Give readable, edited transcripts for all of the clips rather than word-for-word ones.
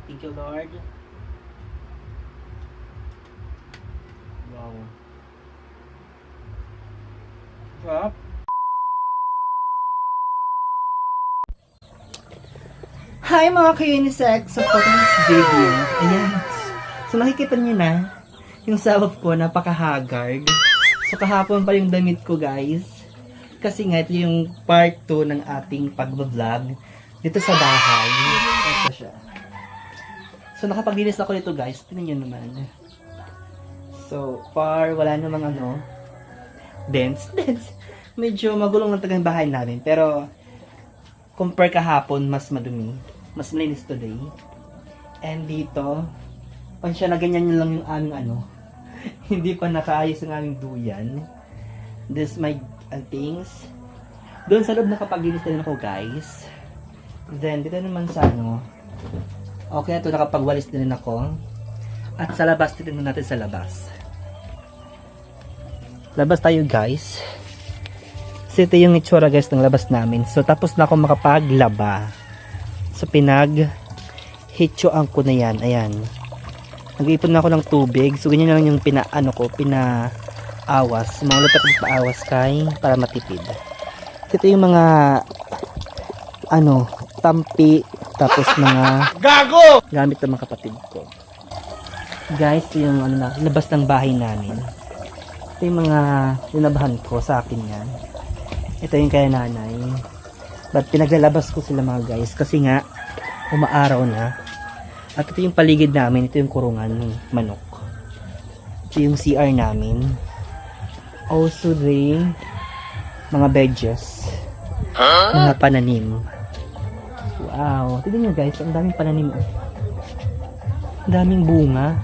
Thank you, Lord. Wow. Sarap. Hi mga ka-unisex! So for this video, ayan. So nakikita niyo na, yung sabab ko napaka-haggard. So kahapon pa yung damit ko guys. Kasi nga ito yung part 2 ng ating pag-vlog dito sa bahay. Ito siya. So nakapaglinis ako dito guys. Tingnan nyo naman. So far, wala namang dents. Medyo magulong lang tagang bahay namin. Pero compare kahapon, mas madumi. Mas malinis today. And dito, pansya na ganyan lang yung aming hindi pa nakaayos ang aming duyan. This my things. Doon sa loob nakapaglinis na rin ako guys. Then dito naman sa okay na ito, nakapagwalis na rin ako. At sa labas, titignan natin sa labas. Labas tayo guys. So ito yung itsura guys ng labas namin. So tapos na ako makapaglaba. So pinag-hitchoan ko na yan. Ayan. Nag-iipon na ako ng tubig. So ganyan lang yung pinaawas. Mga lupa kong paawas kay para matipid. Ito yung mga tampi. Tapos mga gago! Gamit ng mga kapatid ko. Guys, ito yung labas ng bahay namin. Ito yung mga linabahan ko sa akin yan. Ito yung kaya nanay. But pinaglalabas ko sila mga guys kasi nga umaaraw na. At ito yung paligid namin. Ito yung kurungan ng manok. Ito yung CR namin. Also the mga veggies. Mga pananim. Wow. Tignan nyo guys. Ang daming pananim. Ang daming bunga.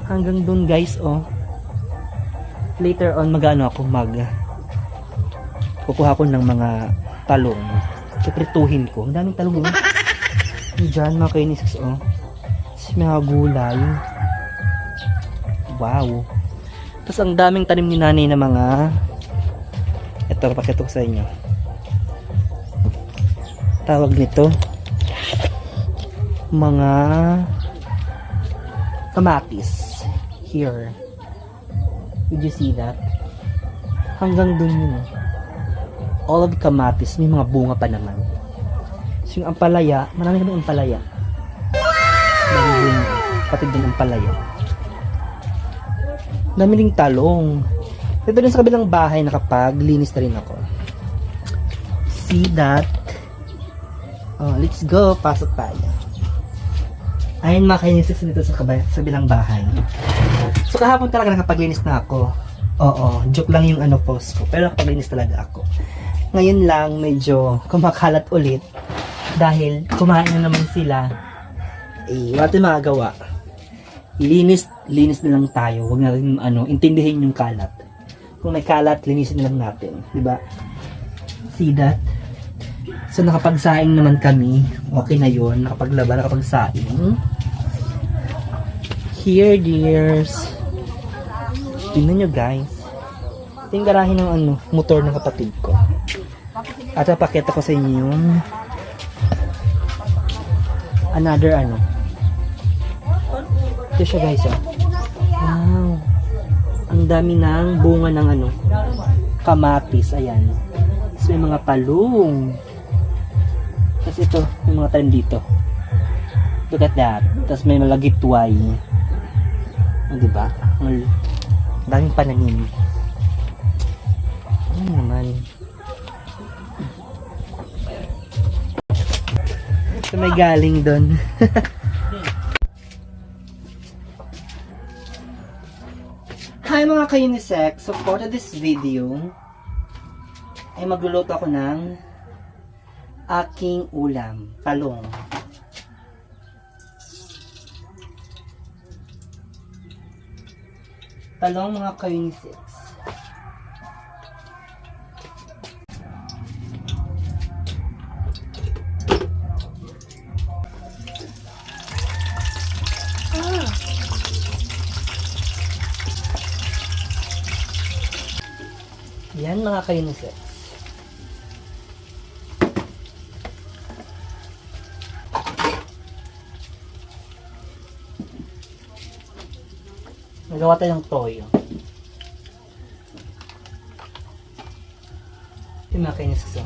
Hanggang dun guys later on kukuha ko ng mga talong. Iprituhin ko. Ang daming talong dyan mga kainis mga gulay. Wow. Tapos ang daming tanim ni nanay na mga ito, pakita ko sa inyo. Tawag nito mga kamatis. Here. Did you see that? Hanggang dun yun. All of kamatis, may mga bunga pa naman. So yung ampalaya, marami kami ampalaya. Dami bunga. Pati din ampalaya. Dami ding talong. Ito din sa kabilang bahay, nakapaglinis na rin ako. See that? Let's go. Pasok tayo. Ayun mga kainisix dito sa kabilang bahay. So kahapon talaga nakapaglinis na ako. Oo, joke lang yung post ko. Pero nakapaglinis talaga ako. Ngayon lang medyo kumakalat ulit dahil kumain na naman sila. Wala tayong magagawa. Linis na lang tayo. Huwag natin intindihin yung kalat. Kung may kalat, linisin na lang natin, 'di ba? See that? So nakapagsaing naman kami. Okay na 'yon. Nakapaglaba, nakapagsaing. Here, dears. Tingnan nyo guys. Ito yung garahe ng motor ng kapatid ko. At papakita ko sa inyo yung another ito siya guys wow, ang dami ng bunga ng kamatis. Ayan. Tapos may mga talong. Tapos ito may mga tanim dito. Look at that. Tapos may mga gitway. Diba? Ang daming pananim. Ano naman? So may galing doon. Hi mga ka-unisex. So for this video ay magluluto ako ng aking ulam, talong. Talong mga ka-unisex. Yan mga ka-unisex. Nagawa tayong toyo. Yung makinis ko.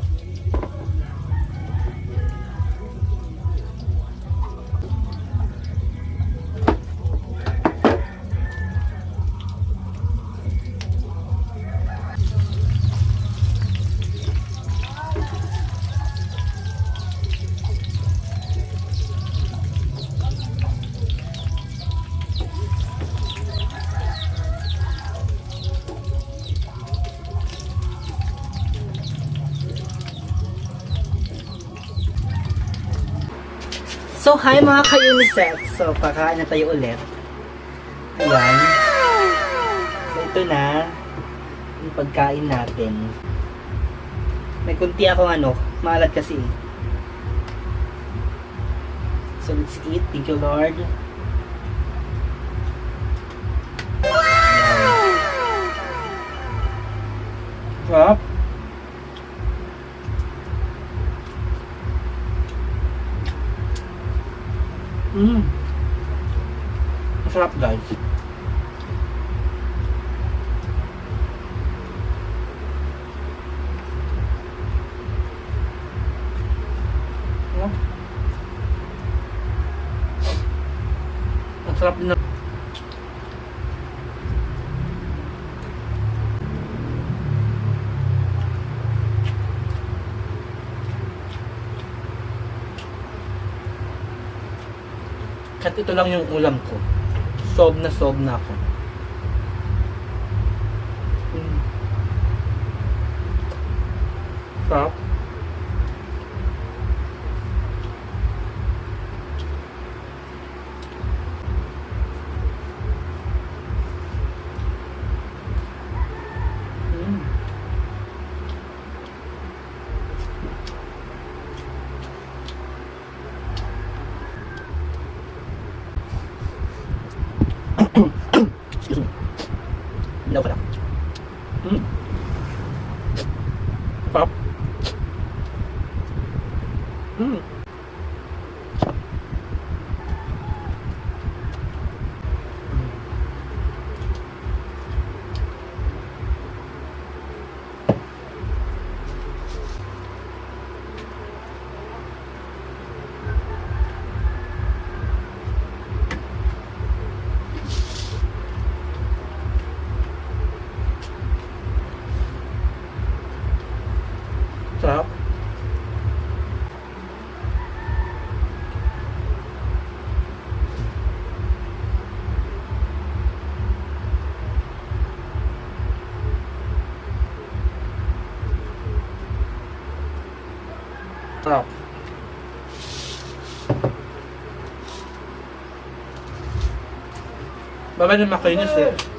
So, hi mga ka-unisex. So, pakain na tayo ulit. Ayan. So, ito na yung pagkain natin. May kunti akong maalat kasi. So, let's eat. Thank you, Lord. Sarap. Masarap, guys. Ang sarap din na. At ito lang yung ulam ko. Sob na ako. Sarap. Ilaw ka lang. Sarap. Sarap. Sarap. Babay na makinis eh.